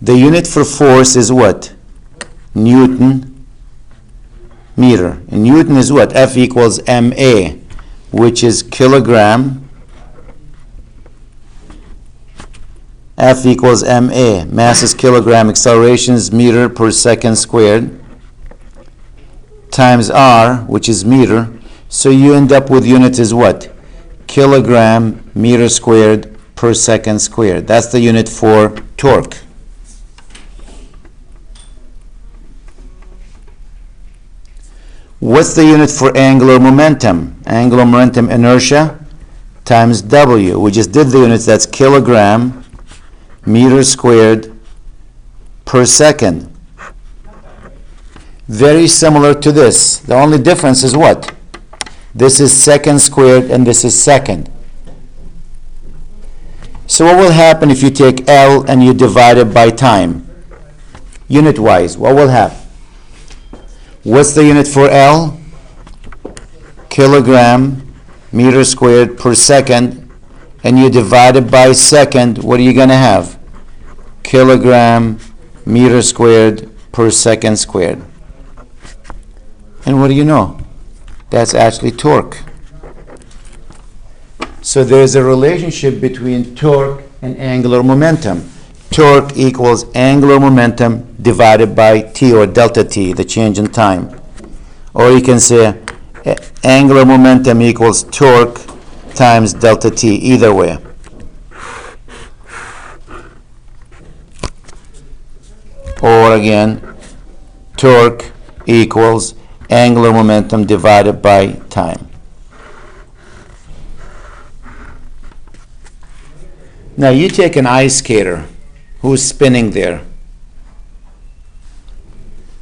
The unit for force is what? Newton meter. And Newton is what? F equals MA, which is kilogram. F equals MA. Mass is kilogram. Acceleration is meter per second squared. Times R, which is meter. So you end up with unit is what? Kilogram meter squared per second squared. That's the unit for torque. What's the unit for angular momentum? Angular momentum inertia times W. We just did the units. That's kilogram meter squared per second. Very similar to this. The only difference is what? This is second squared and this is second. So what will happen if you take L and you divide it by time? Unit-wise, what will happen? What's the unit for L? Kilogram meter squared per second. And you divide it by second, what are you going to have? Kilogram meter squared per second squared. And what do you know? That's actually torque. So there's a relationship between torque and angular momentum. Torque equals angular momentum divided by T, or delta T, the change in time. Or you can say angular momentum equals torque times delta T, either way. Or again, torque equals angular momentum divided by time. Now you take an ice skater who's spinning there.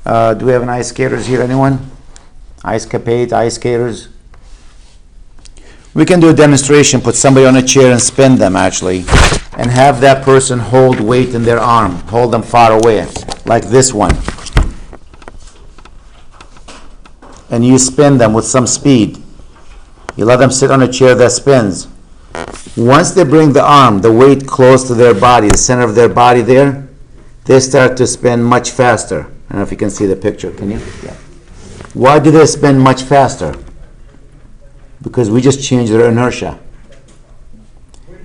Do we have an ice skaters here, anyone? Ice capades, ice skaters? We can do a demonstration, put somebody on a chair and spin them actually, and have that person hold weight in their arm, hold them far away, like this one. And you spin them with some speed. You let them sit on a chair that spins. Once they bring the arm, the weight close to their body, the center of their body there, they start to spin much faster. I don't know if you can see the picture, can you? Yeah. Why do they spin much faster? Because we just changed their inertia.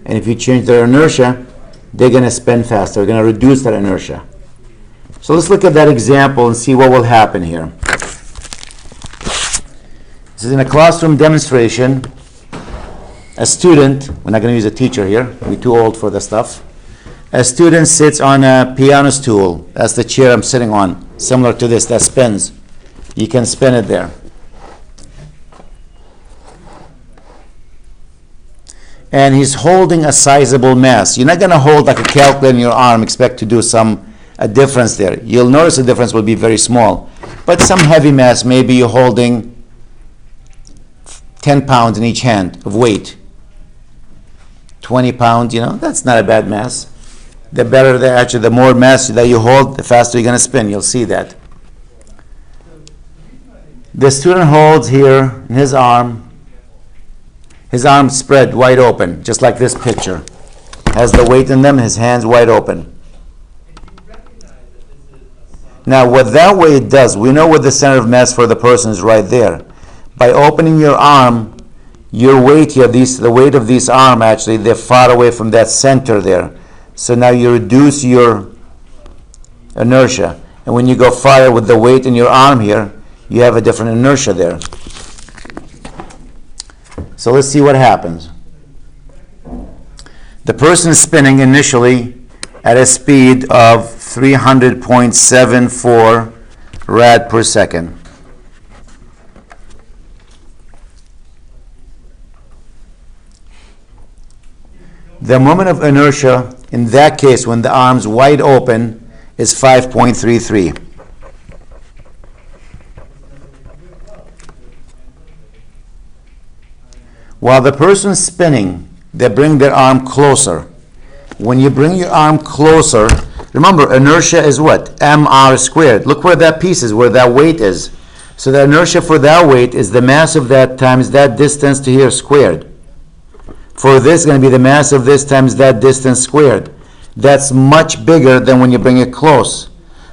And if you change their inertia, they're going to spin faster. We're going to reduce that inertia. So let's look at that example and see what will happen here. This is in a classroom demonstration. A student, we're not going to use a teacher here, we're too old for the stuff. A student sits on a piano stool. That's the chair I'm sitting on, similar to this, that spins. You can spin it there. And he's holding a sizable mass. You're not going to hold like a calculator in your arm, expect to do a difference there. You'll notice the difference will be very small. But some heavy mass, maybe you're holding 10 pounds in each hand of weight. 20 pounds, that's not a bad mass. The better, the more mass that you hold, the faster you're going to spin. You'll see that. The student holds here in his arm spread wide open, just like this picture. Has the weight in them, his hands wide open. Now, what that weight does, we know what the center of mass for the person is right there. By opening your arm, your weight here, the weight of this arm actually, they're far away from that center there. So now you reduce your inertia. And when you go farther with the weight in your arm here, you have a different inertia there. So let's see what happens. The person is spinning initially at a speed of 300.74 rad per second. The moment of inertia, in that case, when the arm's wide open, is 5.33. While the person's spinning, they bring their arm closer. When you bring your arm closer, remember, inertia is what? mr squared. Look where that piece is, where that weight is. So the inertia for that weight is the mass of that times that distance to here squared. For this, it's going to be the mass of this times that distance squared. That's much bigger than when you bring it close.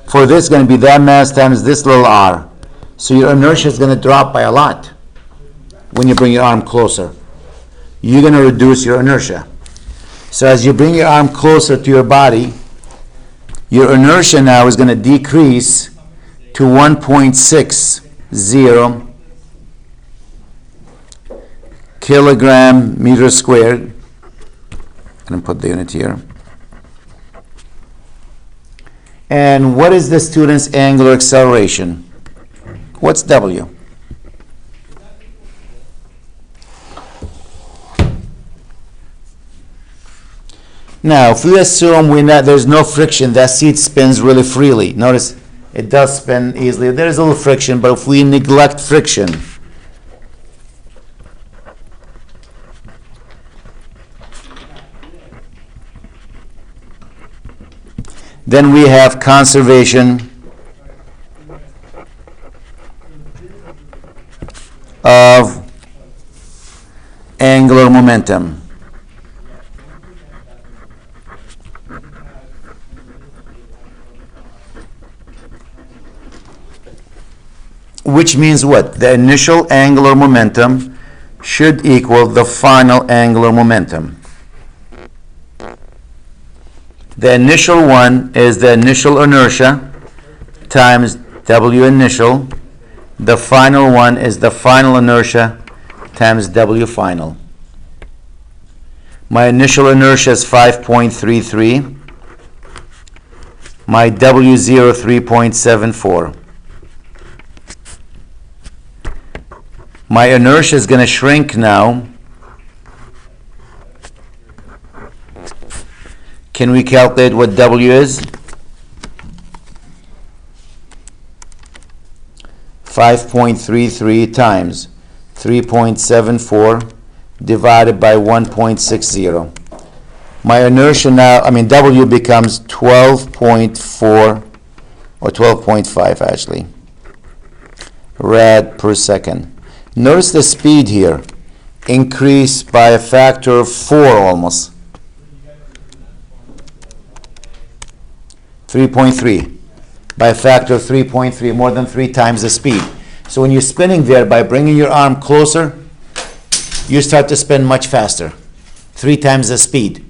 For this, it's going to be that mass times this little r. So your inertia is going to drop by a lot when you bring your arm closer. You're going to reduce your inertia. So as you bring your arm closer to your body, your inertia now is going to decrease to 1.60 kilogram meter squared. I'm going to put the unit here. And what is the student's angular acceleration? What's W? Now, if we assume there's no friction, that seat spins really freely. Notice it does spin easily. There's a little friction, but if we neglect friction, then we have conservation of angular momentum. Which means what? The initial angular momentum should equal the final angular momentum. The initial one is the initial inertia times W initial. The final one is the final inertia times W final. My initial inertia is 5.33. My W0 3.74. My inertia is going to shrink now. Can we calculate what W is? 5.33 times 3.74 divided by 1.60. My inertia now, W becomes 12.4 or 12.5 actually, rad per second. Notice the speed here increased by a factor of 4 almost. 3.3 by a factor of 3.3, more than 3 times the speed. So when you're spinning there, by bringing your arm closer, you start to spin much faster, 3 times the speed.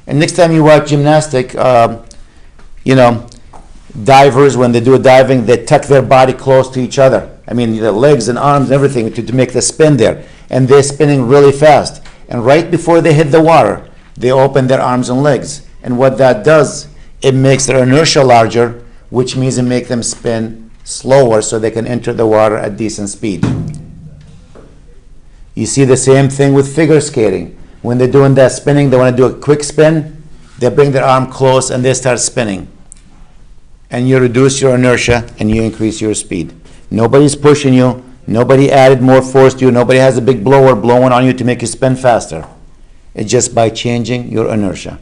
And next time you watch gymnastic, divers, when they do diving, they tuck their body close to each other. The legs and arms and everything to make the spin there. And they're spinning really fast. And right before they hit the water, they open their arms and legs. And what that does, it makes their inertia larger, which means it makes them spin slower so they can enter the water at decent speed. You see the same thing with figure skating. When they're doing that spinning, they want to do a quick spin, they bring their arm close and they start spinning. And you reduce your inertia and you increase your speed. Nobody's pushing you. Nobody added more force to you. Nobody has a big blower blowing on you to make you spin faster. It's just by changing your inertia.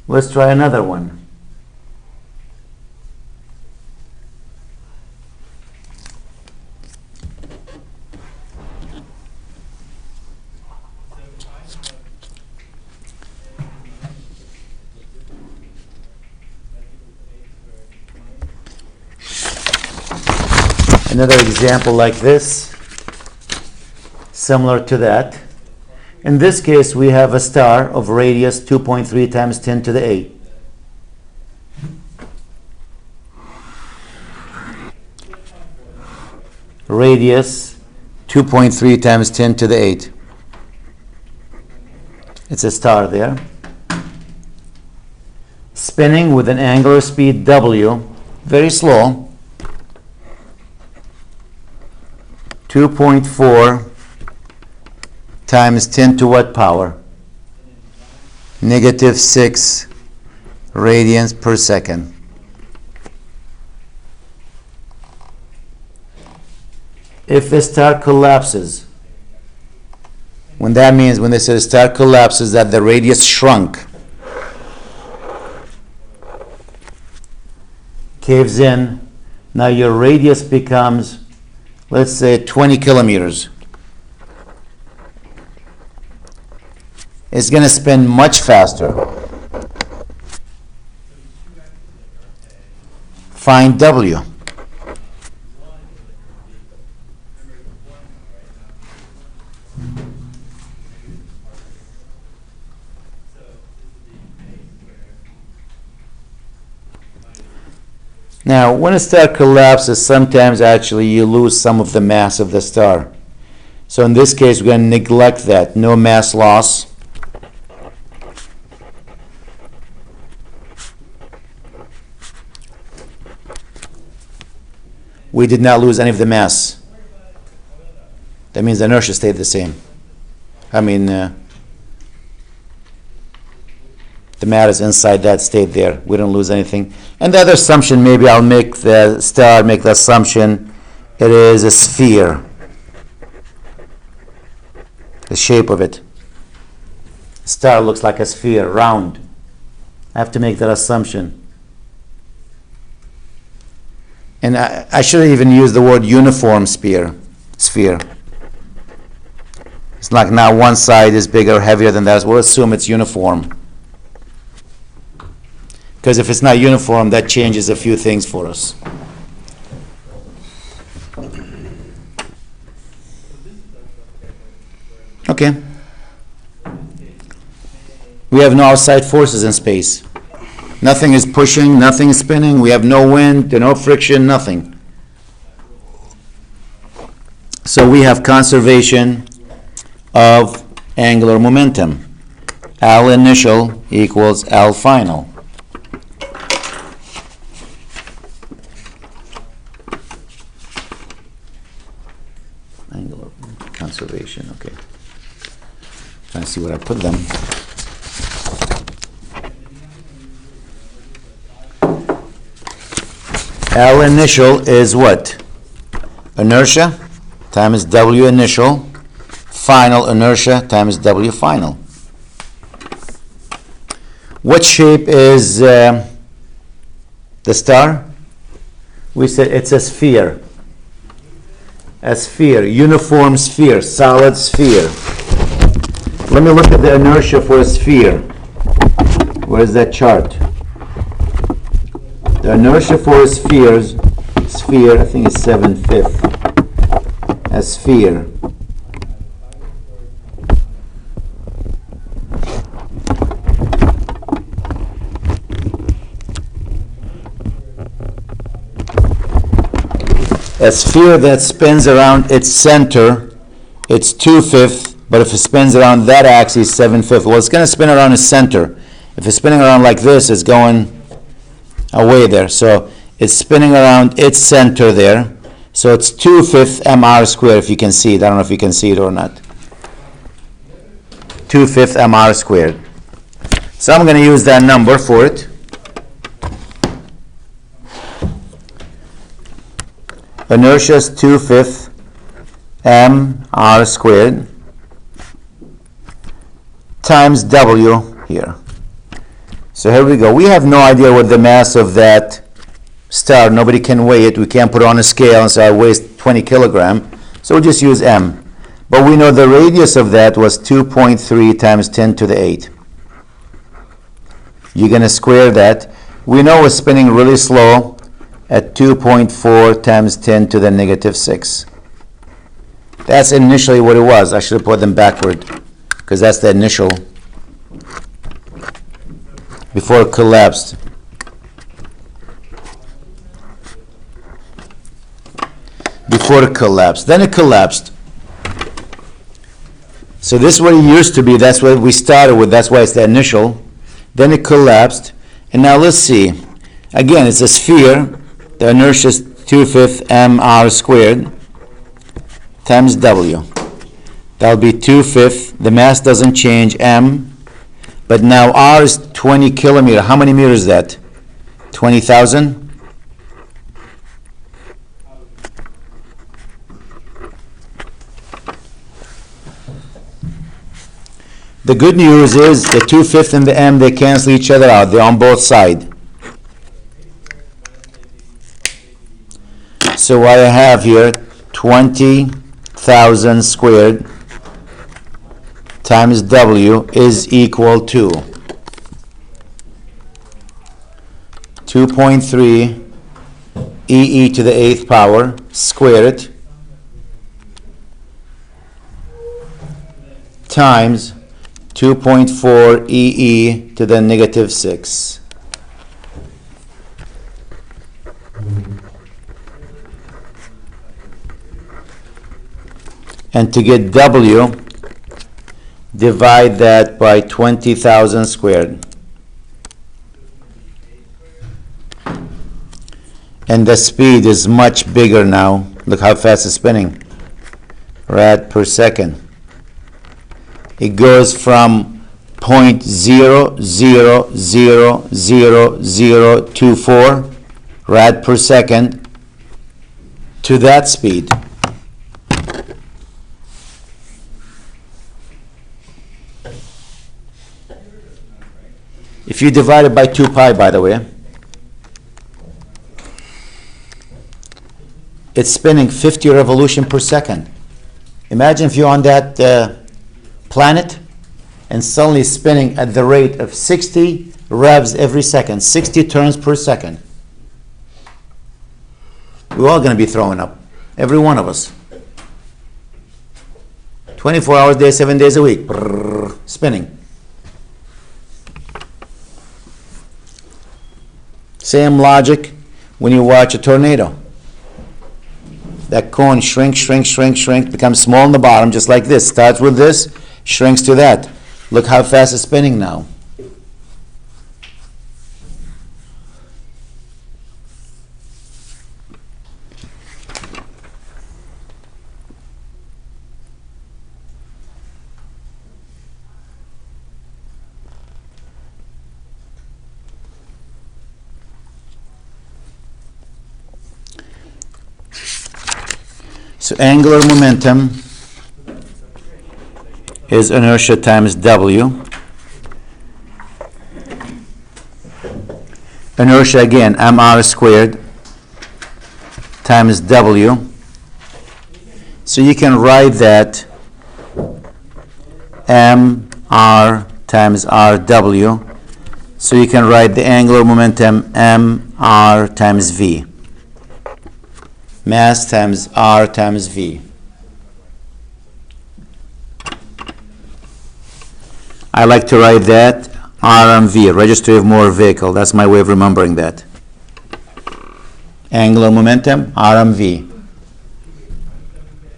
Let's try another one. Another example like this, similar to that. In this case, we have a star of radius 2.3 times 10 to the 8. Radius 2.3 times 10 to the 8. It's a star there. Spinning with an angular speed W, very slow. 2.4 times 10 to what power? Negative 6 radians per second. If a star collapses, when they say a star collapses, that the radius shrunk. caves in. Now your radius becomes, let's say, 20 kilometers. It's going to spin much faster. Find W. Now, when a star collapses, sometimes actually you lose some of the mass of the star. So in this case, we're going to neglect that. No mass loss. We did not lose any of the mass. That means the inertia stayed the same. I mean, the matters inside that stayed there. We didn't lose anything. And the other assumption, maybe I'll make the star, make the assumption it is a sphere. The shape of it. The star looks like a sphere, round. I have to make that assumption. And I shouldn't even use the word uniform sphere. It's like now one side is bigger, heavier than that. So we'll assume it's uniform. Because if it's not uniform, that changes a few things for us. Okay. We have no outside forces in space. Nothing is pushing, nothing is spinning. We have no wind, no friction, nothing. So we have conservation of angular momentum. L initial equals L final. Angular conservation, okay. Trying to see where I put them. L initial is what? Inertia times W initial. Final inertia times W final. What shape is the star? We said it's a sphere. A sphere, uniform sphere, solid sphere. Let me look at the inertia for a sphere. Where's that chart? The inertia for a sphere, I think is 7/5. A sphere. A sphere that spins around its center, it's 2/5, but if it spins around that axis, 7/5. Well, it's going to spin around its center. If it's spinning around like this, it's going away there. So it's spinning around its center there. So it's 2/5 mr squared, if you can see it. I don't know if you can see it or not. 2/5 mr squared. So I'm going to use that number for it. Inertia is 2/5 mr squared times W here. So here we go. We have no idea what the mass of that star. Nobody can weigh it. We can't put it on a scale and say I weigh 20 kilograms. So we'll just use M. But we know the radius of that was 2.3 times 10 to the 8. You're going to square that. We know it's spinning really slow at 2.4 times 10 to the negative 6. That's initially what it was. I should have put them backward because that's the initial before it collapsed. Before it collapsed. Then it collapsed. So this is what it used to be. That's what we started with. That's why it's the initial. Then it collapsed. And now let's see. Again, it's a sphere. The inertia is 2/5 mr squared times W. That'll be 2/5. The mass doesn't change, M. But now R is 20 kilometers. How many meters is that? 20,000? The good news is the 2/5 and the M, they cancel each other out. They're on both sides. So what I have here, 20,000 squared times W is equal to 2.3 e to the 8th power, square it, times 2.4 e to the negative 6. And to get W, divide that by 20,000 squared. And the speed is much bigger now. Look how fast it's spinning. Rad per second. It goes from 0.000024 rad per second to that speed. If you divide it by 2 pi, by the way, it's spinning 50 revolutions per second. Imagine if you're on that planet and suddenly spinning at the rate of 60 revs every second, 60 turns per second. We're all going to be throwing up, every one of us. 24 hours a day, 7 days a week, brrr, spinning. Same logic when you watch a tornado. That cone shrinks, becomes small in the bottom, just like this. Starts with this, shrinks to that. Look how fast it's spinning now. So angular momentum is inertia times W. Inertia again, mr squared times W. So you can write that mr times rw. So you can write the angular momentum mr times v. Mass times r times v. I like to write that RMV, registry of motor vehicle. That's my way of remembering that. Angular momentum, RMV.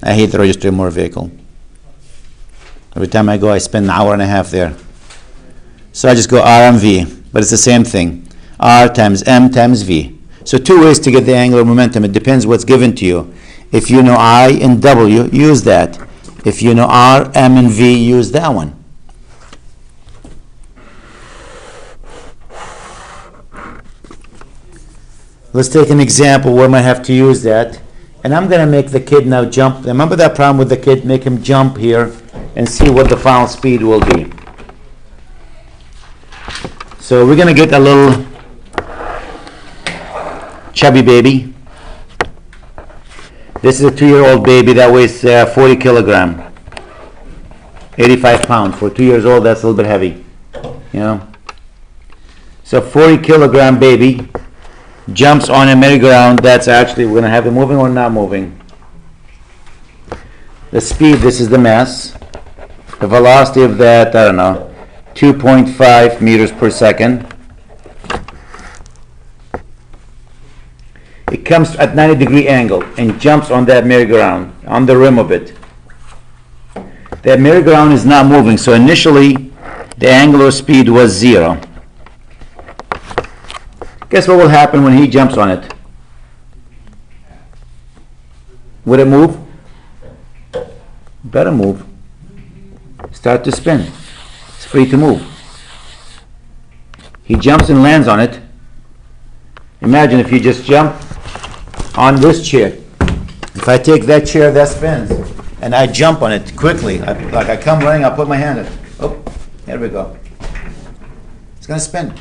I hate the registry of motor vehicle. Every time I go, I spend an hour and a half there. So I just go RMV, but it's the same thing. R times M times V. So two ways to get the angular momentum. It depends what's given to you. If you know I and W, use that. If you know R, M, and V, use that one. Let's take an example where I might have to use that. And I'm going to make the kid now jump. Remember that problem with the kid? Make him jump here and see what the final speed will be. So we're going to get a little chubby baby. This is a 2-year-old baby that weighs 40 kilograms, 85 pounds. For 2 years old, that's a little bit heavy, you know. So 40 kilogram baby jumps on a merry-go-round. That's actually, we're going to have it moving or not moving. The speed, this is the mass. The velocity of that, I don't know, 2.5 meters per second. It comes at 90-degree angle and jumps on that merry-go-round, on the rim of it. That merry-go-round is not moving, so initially the angular speed was 0. Guess what will happen when he jumps on it? Would it move? Better move. Start to spin. It's free to move. He jumps and lands on it. Imagine if you just jump on this chair. If I take that chair that spins and I jump on it quickly, like I come running, I put my hand in. Oh, there we go. It's going to spin.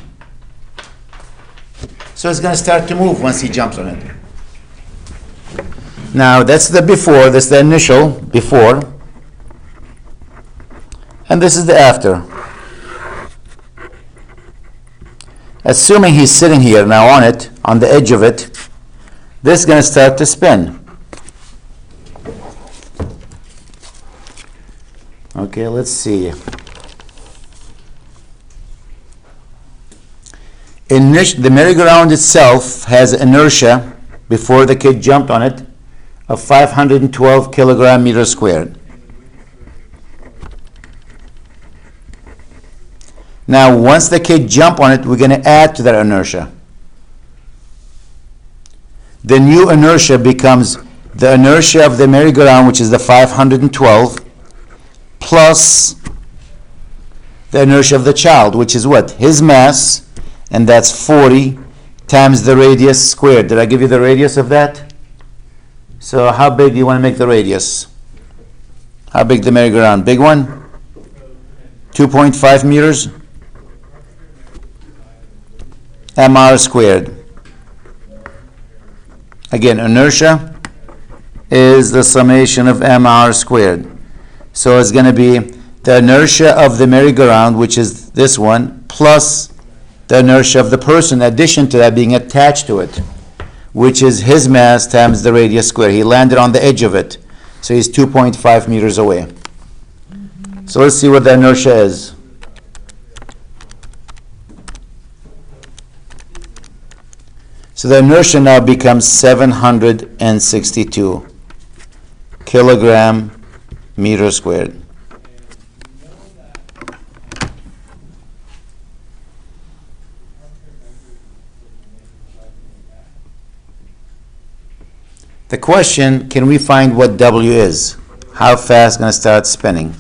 So it's going to start to move once he jumps on it. Now that's the before, that's the initial before, and this is the after. Assuming he's sitting here now on it, on the edge of it, this is going to start to spin. Okay, let's see. The merry-go-round itself has inertia before the kid jumped on it of 512 kilogram meters squared. Now, once the kid jump on it, we're going to add to that inertia. The new inertia becomes the inertia of the merry-go-round, which is the 512, plus the inertia of the child, which is what? His mass, and that's 40 times the radius squared. Did I give you the radius of that? So how big do you want to make the radius? How big the merry-go-round? Big one? 2.5 meters? mr squared. Again, inertia is the summation of mr squared. So it's going to be the inertia of the merry-go-round, which is this one, plus the inertia of the person, in addition to that being attached to it, which is his mass times the radius squared. He landed on the edge of it, so he's 2.5 meters away. So let's see what the inertia is. So the inertia now becomes 762 kilogram meter squared. The question, can we find what W is? How fast it's going to start spinning?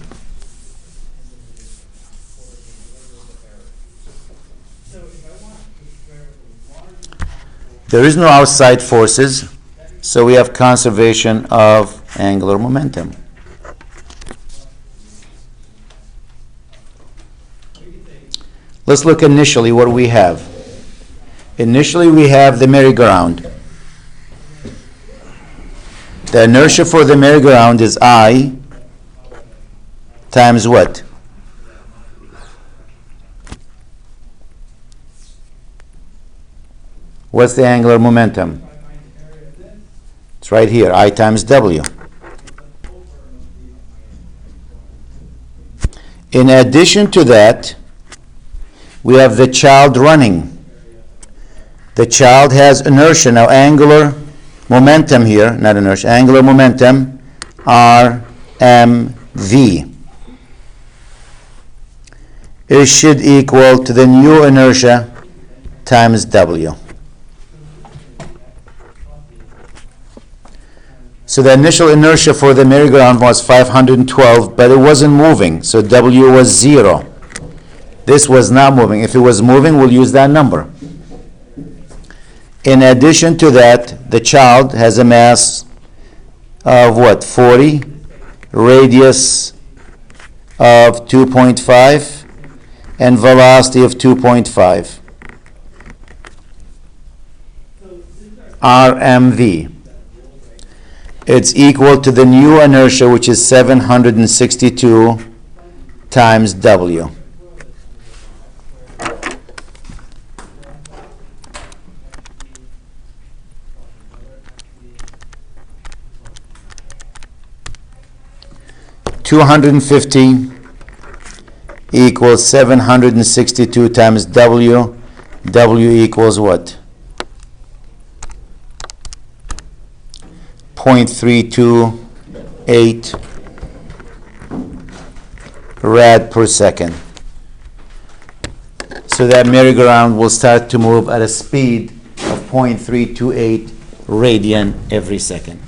There is no outside forces, so we have conservation of angular momentum. Let's look initially what we have. Initially we have the merry-go-round. The inertia for the merry-go-round is I times what? What's the angular momentum? It's right here, I times W. In addition to that, we have the child running. The child has inertia. Now, angular momentum here, not inertia, angular momentum, RMV. It should equal to the new inertia times W. So the initial inertia for the merry-go-round was 512, but it wasn't moving, so W was 0. This was not moving. If it was moving, we'll use that number. In addition to that, the child has a mass of what? 40, radius of 2.5, and velocity of 2.5. RMV. It's equal to the new inertia, which is 762 times W. $250 equals 762 times W. W equals what? 0.328 rad per second. So that merry-go-round will start to move at a speed of 0.328 radian every second.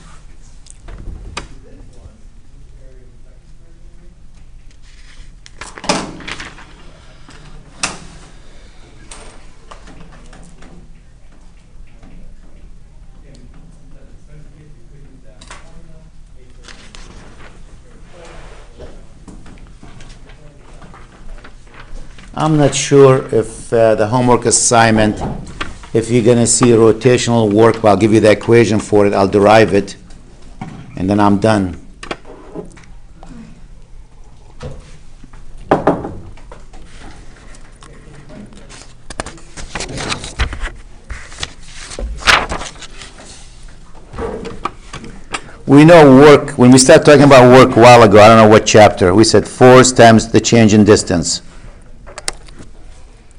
I'm not sure if the homework assignment, if you're going to see rotational work, I'll give you the equation for it, I'll derive it. and then I'm done. We know work, when we start talking about work a while ago, I don't know what chapter, we said force times the change in distance,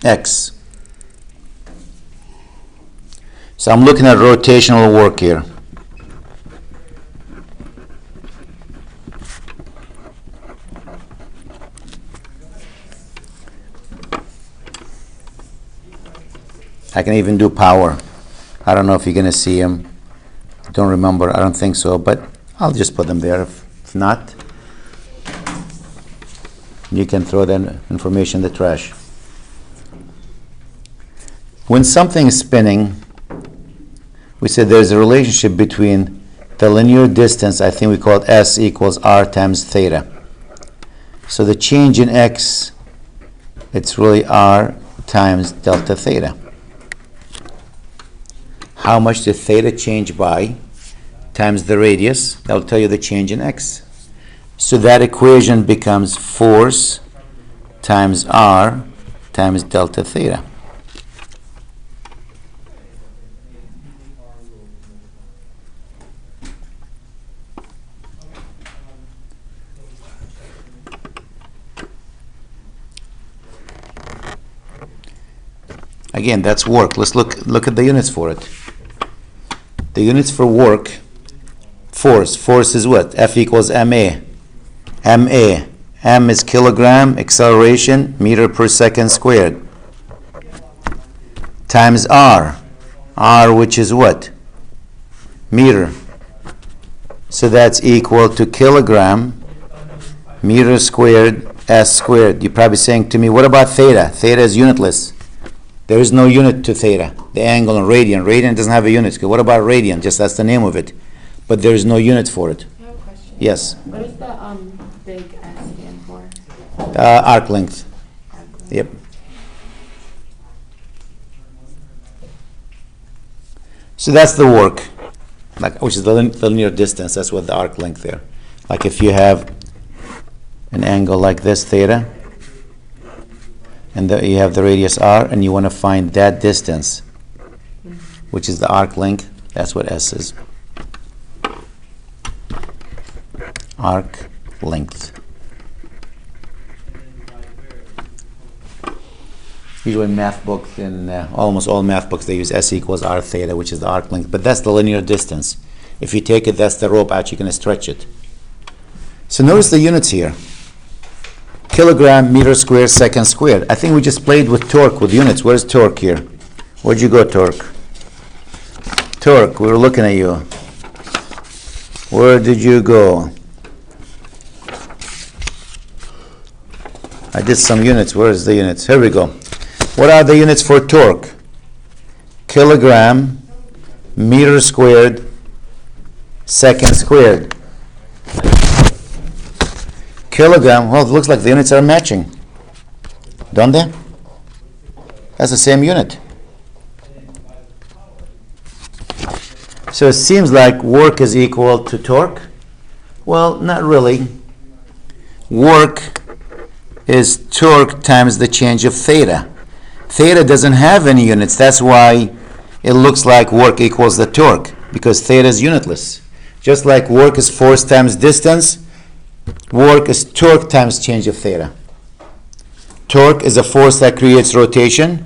x. So I'm looking at rotational work here. I can even do power. I don't know if you're going to see them. Don't remember. I don't think so, but I'll just put them there. If not, you can throw that information in the trash. When something is spinning, we said there's a relationship between the linear distance, I think we call it S equals R times theta. So the change in x, it's really R times delta theta. How much did theta change by times the radius? That will tell you the change in x. So that equation becomes force times R times delta theta. Again, that's work. Let's look at the units for it. The units for work, force is what? F equals ma. M is kilogram, acceleration, meter per second squared. Times R, which is what? Meter. So that's equal to kilogram, meter squared, S squared. You're probably saying to me, what about theta? Theta is unitless. There is no unit to theta, the angle in radian. Radian doesn't have a unit. What about radian? Just that's the name of it. But there is no unit for it. I have a question. Yes. What does the big S stand for? Arc length. Yep. So that's the work, which is the linear distance. That's what the arc length there. Like if you have an angle like this, theta, and you have the radius r, and you want to find that distance, which is the arc length. That's what S is. Arc length. Usually in math books, in almost all math books, they use S equals R theta, which is the arc length. But that's the linear distance. If you take it, that's the rope out. You're going to stretch it. So notice the units here. Kilogram, meter squared, second squared. I think we just played with torque, with units. Where's torque here? Where'd you go, torque? Torque, we were looking at you. Where did you go? I did some units. Where's the units? Here we go. What are the units for torque? Kilogram, meter squared, second squared. Kilogram, well, it looks like the units are matching, don't they? That's the same unit. So it seems like work is equal to torque. Well, not really. Work is torque times the change of theta. Theta doesn't have any units. That's why it looks like work equals the torque, because theta is unitless. Just like work is force times distance, work is torque times change of theta. Torque is a force that creates rotation.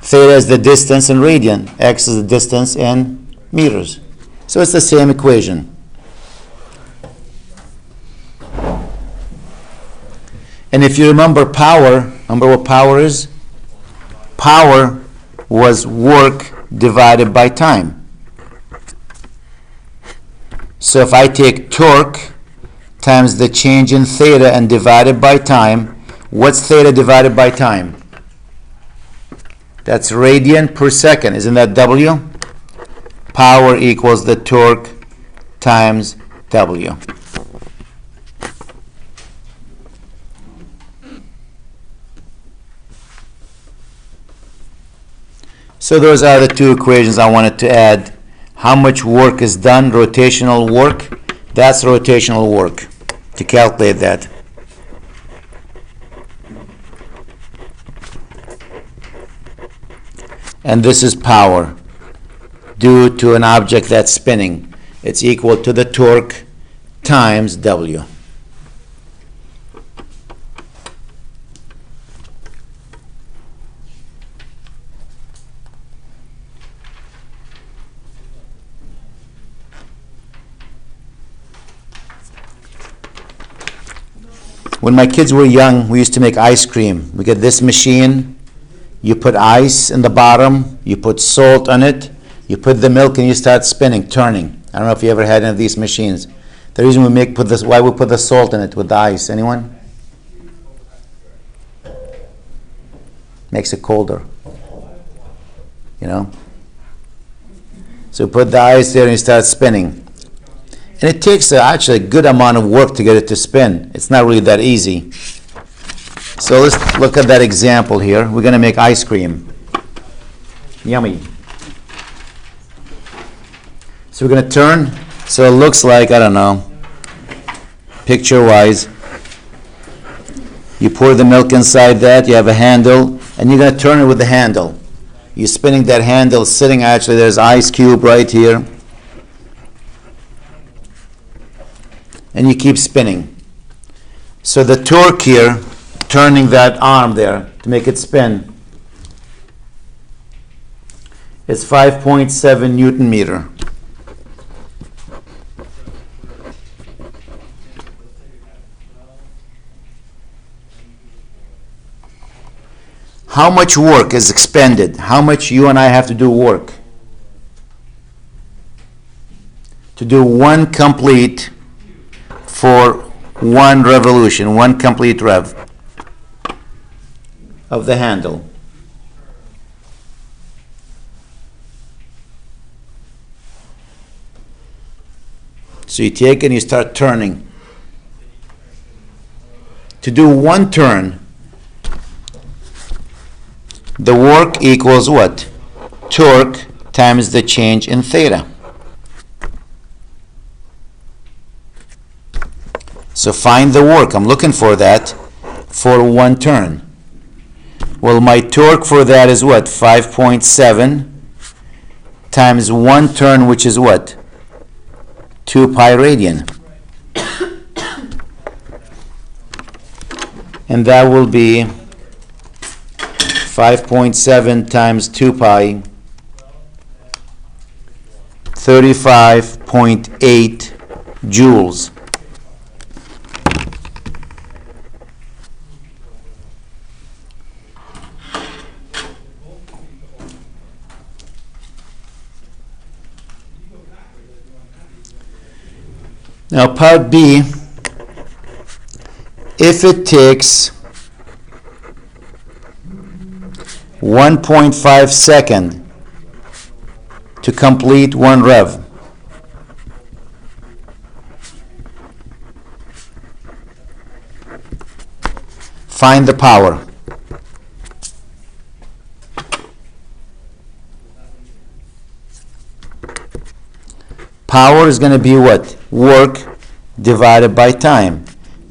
Theta is the distance in radian. X is the distance in meters. So it's the same equation. And if you remember power, remember what power is? Power was work divided by time. So if I take torque times the change in theta and divided by time, what's theta divided by time? That's radian per second. Isn't that W? Power equals the torque times W. So those are the two equations I wanted to add. How much work is done, rotational work, That's rotational work, to calculate that. And this is power due to an object that's spinning. It's equal to the torque times W. When my kids were young, we used to make ice cream. We get this machine, you put ice in the bottom, you put salt on it, you put the milk, and you start spinning, turning. I don't know if you ever had any of these machines. The reason why we put the salt in it with the ice, anyone? Makes it colder, you know? So put the ice there and you start spinning. And it takes actually a good amount of work to get it to spin. It's not really that easy. So let's look at that example here. We're going to make ice cream. Yummy. So we're going to turn. So it looks like, I don't know, picture-wise, you pour the milk inside that, you have a handle, and you're going to turn it with the handle. You're spinning that handle, sitting actually, there's ice cube right here. And you keep spinning. So the torque here, turning that arm there to make it spin, is 5.7 Newton meter. How much work is expended? How much you and I have to do work to do one complete for one revolution, one complete rev of the handle? So you take it and you start turning. To do one turn, the work equals what? Torque times the change in theta. So find the work. I'm looking for that for one turn. Well, my torque for that is what? 5.7 times one turn, which is what? 2 pi radian. And that will be 5.7 times 2 pi, 35.8 joules. Now part B, if it takes 1.5 second to complete one rev, find the power. Power is going to be what? Work divided by time.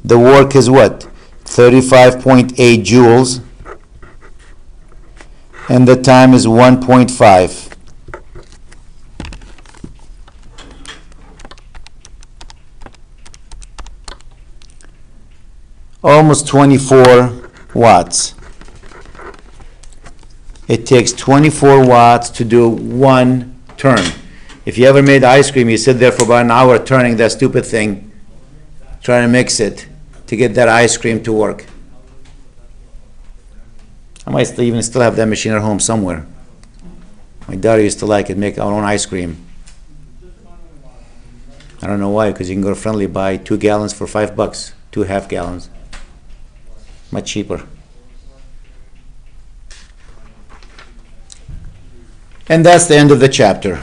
The work is what? 35.8 joules. And the time is 1.5. Almost 24 watts. It takes 24 watts to do one turn. If you ever made ice cream, you sit there for about an hour turning that stupid thing, trying to mix it to get that ice cream to work. I might even still have that machine at home somewhere. My daughter used to like it, make our own ice cream. I don't know why, because you can go to Friendly, buy 2 gallons for $5, 2 half gallons. Much cheaper. And that's the end of the chapter.